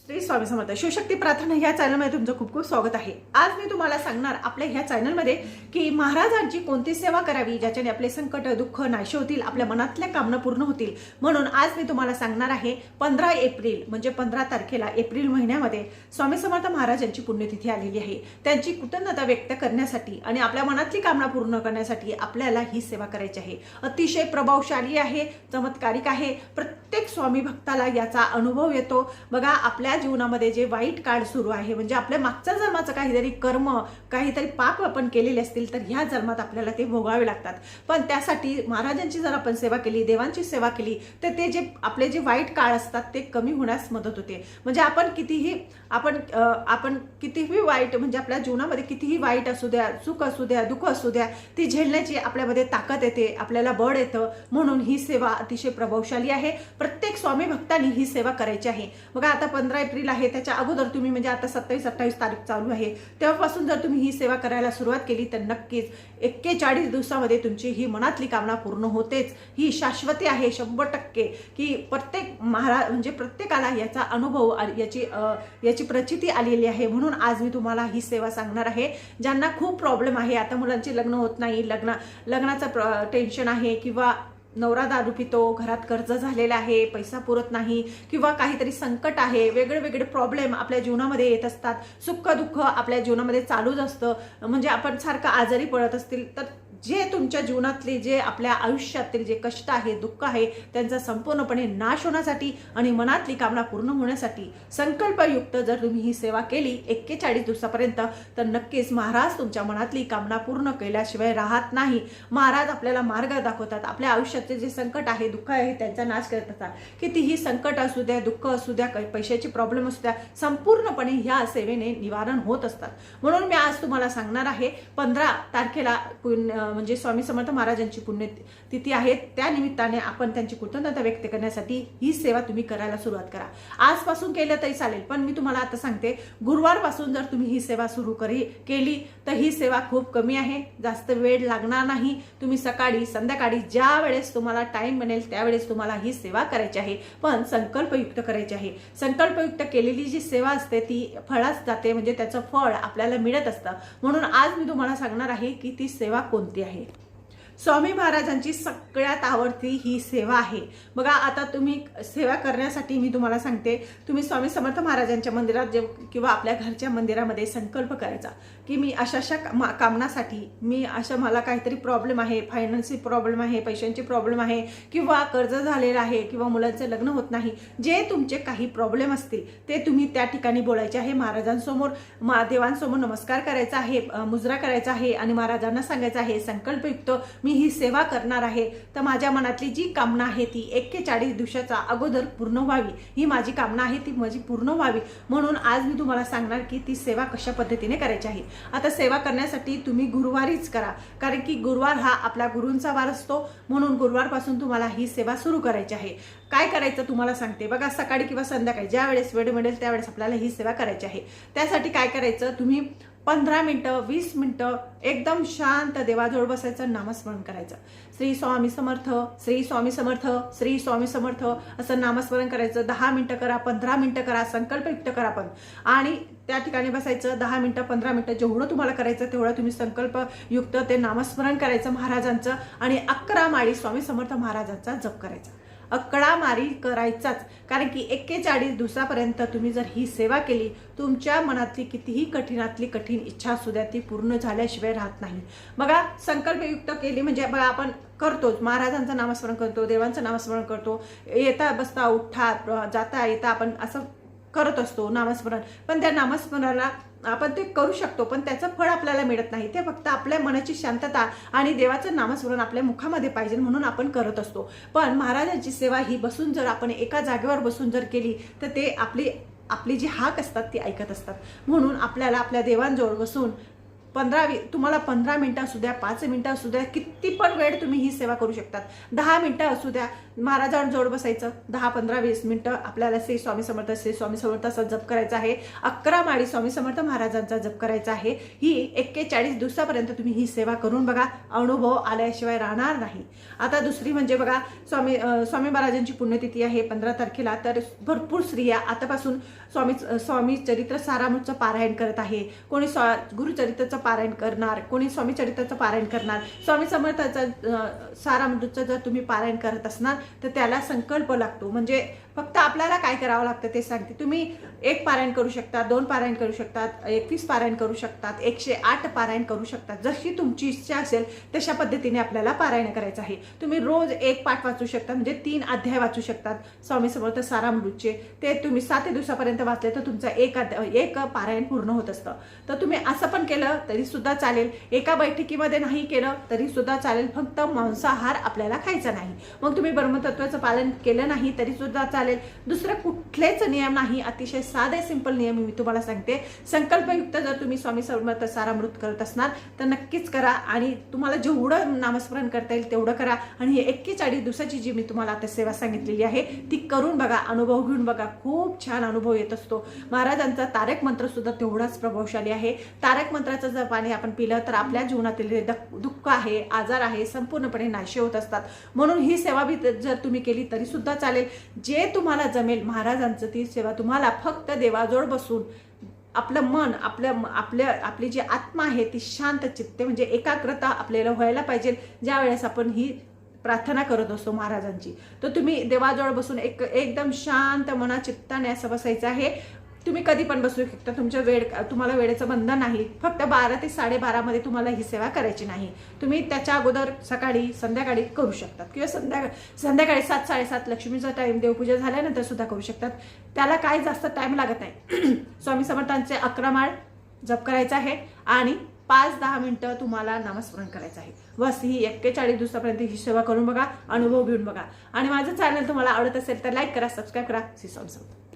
श्री स्वामी समर्थ शिवशक्ती प्रार्थना ह्या चॅनलमध्ये तुमचं खूप खूप स्वागत आहे। आज मी तुम्हाला सांगणार आपल्या ह्या चॅनलमध्ये की महाराजांची कोणती सेवा करावी ज्याच्याने आपले संकट दुःख नाहीसे होतील, आपल्या मनातल्या कामना पूर्ण होतील। म्हणून आज मी तुम्हाला सांगणार आहे 15 एप्रिल म्हणजे 15 तारखेला एप्रिल महिन्यामध्ये स्वामी समर्थ महाराजांची पुण्यतिथी आलेली आहे। त्यांची कृतज्ञता व्यक्त करण्यासाठी आणि आपल्या मनातली कामना पूर्ण करण्यासाठी आपल्याला ही सेवा करायची आहे। अतिशय प्रभावशाली आहे, चमत्कारिक आहे। प्रत्येक स्वामी भक्ताला याचा अनुभव येतो। बघा, आपल्या जीवनामध्ये जे वाईट काळ सुरू आहे म्हणजे आपल्या मागच्या जन्माचं काहीतरी कर्म काहीतरी पाप आपण केलेले असतील तर ह्या जन्मात आपल्याला ते भोगावे लागतात। पण त्यासाठी महाराजांची जर आपण सेवा केली, देवांची सेवा केली तर ते जे आपले जे वाईट काळ असतात ते कमी होण्यास मदत होते। म्हणजे आपण कितीही वाईट म्हणजे आपल्या जीवनामध्ये कितीही वाईट असू द्या, सुख असू द्या, दुःख असू द्या, ती झेलण्याची आपल्यामध्ये ताकद येते, आपल्याला बळ येतं। म्हणून ही सेवा अतिशय प्रभावशाली आहे। प्रत्येक स्वामी भक्तांनी ही सेवा करायची आहे। बघा, आता 15 एप्रिल आहे, त्याच्या अगोदर तुम्ही म्हणजे आता 27-28 तारीख चालू आहे, तेव्हापासून जर तुम्ही ही सेवा करायला सुरुवात केली तर नक्कीच 41 दिवसामध्ये तुमची ही मनातली कामना पूर्ण होतेच। ही शाश्वती आहे 100% की प्रत्येक म्हणजे प्रत्येकाला याचा अनुभव याची प्रचिती आलेली आहे। म्हणून आज मी तुम्हाला ही सेवा सांगणार आहे। ज्यांना खूप प्रॉब्लेम आहे, आता मुलांचे लग्न होत नाही, लग्नाचं टेन्शन आहे, किंवा नवरा दारू पितो, घरात कर्ज झालेला आहे, पैसा पुरत नाही, किंवा काहीतरी संकट आहे, वेगळे प्रॉब्लेम आपल्या जीवनामध्ये येत असतात, सुख दुःख आपल्या जीवनामध्ये चालूच असतं, म्हणजे आपण सारखं आजारी पडत असतील तर जे तुमच्या जीवनातले जे आपल्या आयुष्यातील जे कष्ट आहे, दुःख आहे, त्यांचा संपूर्णपणे नाश होण्यासाठी आणि मनातली कामना पूर्ण होण्यासाठी संकल्पयुक्त जर तुम्ही ही सेवा केली 41 दिवसापर्यंत तर नक्कीच महाराज तुमच्या मनातली कामना पूर्ण केल्याशिवाय राहत नाही। महाराज आपल्याला मार्ग दाखवतात, आपल्या आयुष्याचे जे संकट आहे, दुःख आहे त्यांचा नाश करत असतात। कितीही संकट असू द्या, दुःख असू द्या, पैशाची प्रॉब्लेम असू द्या, संपूर्णपणे ह्या सेवेने निवारण होत असतात। म्हणून मी आज तुम्हाला सांगणार आहे 15 तारखेला म्हणजे स्वामी समर्थ महाराजांची पुण्यतिथी आहे, त्या निमित्ताने आपण त्यांची कृतज्ञता व्यक्त करण्यासाठी ही सेवा तुम्ही करायला सुरुवात करा। आजपासून केलं तरी चालेल, पण मी तुम्हाला आता सांगते गुरुवारपासून जर तुम्ही ही सेवा सुरू केली तर ही सेवा खूप कमी आहे, जास्त वेळ लागणार नाही। तुम्ही सकाळी संध्याकाळी ज्या वेळेस तुम्हाला टाइम बनेल त्यावेळेस तुम्हाला ही सेवा करायची आहे, पण संकल्पयुक्त करायची आहे। संकल्पयुक्त केलेली जी सेवा असते ती फळास जाते, म्हणजे त्याचं फळ आपल्याला मिळत असतं। म्हणून आज मी तुम्हाला सांगणार आहे की ती सेवा कोणती आहे। स्वामी महाराजांची सगळ्यात आवडती ही सेवा आहे। बघा, आता तुम्ही सेवा करण्यासाठी मी तुम्हाला सांगते, तुम्ही स्वामी समर्थ महाराजांच्या मंदिरात किंवा आपल्या घरच्या मंदिरामध्ये संकल्प करायचा की मी अशा कामनासाठी मला काहीतरी प्रॉब्लेम आहे, फायनान्शियल प्रॉब्लेम आहे, पैशांची प्रॉब्लेम आहे, किंवा कर्ज झालेलं आहे, किंवा मुलांचं लग्न होत नाही, जे तुमचे काही प्रॉब्लेम असतील ते तुम्ही त्या ठिकाणी बोलायचे आहे। महाराजांसमोर देवांसमोर नमस्कार करायचा आहे, मुजरा करायचा आहे आणि महाराजांना सांगायचं आहे संकल्पयुक्त मी ही सेवा करणार आहे, तर माझ्या मनातली जी कामना आहे ती 41 दिवसाचा अगोदर पूर्ण व्हावी, ही माझी कामना आहे, ती माझी पूर्ण व्हावी। म्हणून आज मी तुम्हाला सांगणार की ती सेवा कशा पद्धतीने करायची आहे। आता सेवा करण्यासाठी तुम्ही गुरुवारीच करा, कारण की गुरुवार हा आपला गुरूंचा वार असतो। म्हणून गुरुवारपासून तुम्हाला ही सेवा सुरू करायची आहे। काय करायचं तुम्हाला सांगते, बघा, सकाळी किंवा संध्याकाळी ज्या वेळेस वेळ मिळेल त्यावेळेस आपल्याला ही सेवा करायची आहे। त्यासाठी काय करायचं, तुम्ही 15 मिनिटं 20 मिनिटं एकदम शांत देवाजवळ बसायचं, नामस्मरण करायचं। श्री स्वामी समर्थ, श्री स्वामी समर्थ, श्री स्वामी समर्थ असं नामस्मरण करायचं। 10 मिनिटं करा, 15 मिनिटं करा, संकल्पयुक्त करा पण, आणि त्या ठिकाणी बसायचं 10 मिनिटं 15 मिनिटं जेवढं तुम्हाला करायचं तेवढं तुम्ही संकल्पयुक्त ते नामस्मरण करायचं महाराजांचं, आणि 11 माळी स्वामी समर्थ महाराजांचा जप करायचा। 11 मारी करायचाच, कारण की 41 दिवसापर्यंत तुम्ही जर ही सेवा केली तुमच्या मनातली कितीही कठीणातली कठीण इच्छा असू द्या ती पूर्ण झाल्याशिवाय राहत नाही। बघा, संकल्पयुक्त केली म्हणजे बघा आपण करतोच, महाराजांचं नामस्मरण करतो, देवांचं नामस्मरण करतो, येता बसता उठता जाता येता आपण असं करत असतो नामस्मरण, पण त्या नामस्मरणाला आपण ते करू शकतो पण त्याचं फळ आपल्याला मिळत नाही। ते फक्त आपल्या मनाची शांतता आणि देवाचं नामस्मरण आपल्या मुखामध्ये पाहिजे म्हणून आपण करत असतो। पण महाराजांची सेवा ही बसून जर आपण एका जागेवर बसून जर केली तर ते आपली जी हाक असतात ती ऐकत असतात। म्हणून आपल्याला आपल्या देवांजवळ बसून तुम्हाला 15 मिनिटं असू द्या, 5 मिनिटं असू द्या, किती पण वेळ तुम्ही ही सेवा करू शकतात. 10 मिनिटं असू द्या, महाराजांजवळ बसायचं, 10, 15, 20 मिनिटं आपल्याला श्री स्वामी समर्थ, श्री स्वामी समर्थाचा जप करायचा आहे. 11 माळी स्वामी समर्थ महाराजांचा जप करायचा आहे. ही 41 दिवसापर्यंत तुम्ही ही सेवा करून बघा, अनुभव आल्याशिवाय राहणार नाही. आता दुसरी म्हणजे बघा, स्वामी महाराजांची पुण्यतिथी आहे 15 तारखेला. तर भरपूर स्त्रिया आतापासून स्वामी चरित्र सारामृतचं पारायण करत आहे. कोणी गुरुचरित्राचं पारायण करणार, कोणी स्वामी चरित्राचं पारायण करणार. स्वामी समर्थाचं सारामृतचं जर तुम्ही पारायण करत असणार तर त्याला संकल्प लागतो. म्हणजे फक्त आपल्याला काय करावं लागतं ते सांगते. तुम्ही 1 पारायण करू शकता, 2 पारायण करू शकतात, 21 पारायण करू शकतात, 108 पारायण करू शकतात. जशी तुमची इच्छा असेल तशा पद्धतीने आपल्याला पारायण करायचं आहे. तुम्ही रोज 1 पाठ वाचू शकता, म्हणजे 3 अध्याय वाचू शकतात स्वामी समर्थ सारामृतचे. ते तुम्ही 7 दिवसापर्यंत वाचले तर तुमचा एक पारायण पूर्ण होत असतं. तर तुम्ही असं पण केलं तरी सुद्धा चालेल. एका बैठकीमध्ये नाही केलं तरी सुद्धा चालेल. फक्त मांसाहार आपल्याला खायचा नाही. मग तुम्ही ब्रह्मतत्वाचं पालन केलं नाही तरी सुद्धा चालेल. दुसरं कुठलेच नियम नाही. अतिशय साधे सिंपल नियम मी तुम्हाला सांगते. संकल्पयुक्त जर तुम्ही स्वामी समर्थ सारामृत करत असणार तर नक्कीच करा आणि तुम्हाला जेवढं नामस्मरण करता येईल तेवढं करा. आणि ही 41 दिवसाची जी मी तुम्हाला आता सेवा सांगितलेली आहे ती करून बघा, अनुभव घेऊन बघा. खूप छान अनुभव येत असतो. महाराजांचा तारक मंत्र सुद्धा तेवढाच प्रभावशाली आहे. तारक मंत्राचं जर पाणी आपण पिलं तर आपल्या जीवनातील दुःख आहे, आजार आहे, संपूर्णपणे नाहीसे होत असतात. म्हणून ही सेवा भी जर तुम्ही केली तरी सुद्धा चालेल. जे तुम्हाला जमेल महाराजांचं ती सेवा तुम्हाला फक्त देवाजवळ बसून आपलं मन, आपली जी आत्मा आहे ती शांत चित्ते, म्हणजे एकाग्रता आपल्याला व्हायला पाहिजे ज्या वेळेस आपण ही प्रार्थना करत असतो महाराजांची. तर तुम्ही देवाजवळ बसून एकदम शांत मना चित्ताने असं बसायचं आहे. तुम्ही कधी पण बसू शकता. तुम्हाला वेळेचं बंधन नाही. फक्त 12 ते 12:30 मध्ये तुम्हाला ही सेवा करायची नाही. तुम्ही त्याच्या अगोदर सकाळी, संध्याकाळी करू शकतात किंवा संध्याकाळी 7, 7:30 लक्ष्मीचा टाइम देवपूजा झाल्यानंतर सुद्धा करू शकतात. त्याला काही जास्त टाइम लागत नाही. स्वामी समर्थांचे 11 माळ जप करायचा आहे आणि 5-10 मिनिटं तुम्हाला नामस्मरण करायचं आहे. बस ही 41 दिवसापर्यंत ही सेवा करून बघा, अनुभव घेऊन बघा. आणि माझं चॅनल तुम्हाला आवडत असेल तर लाईक करा, सबस्क्राईब करा. श्री स्वामी समर्थ.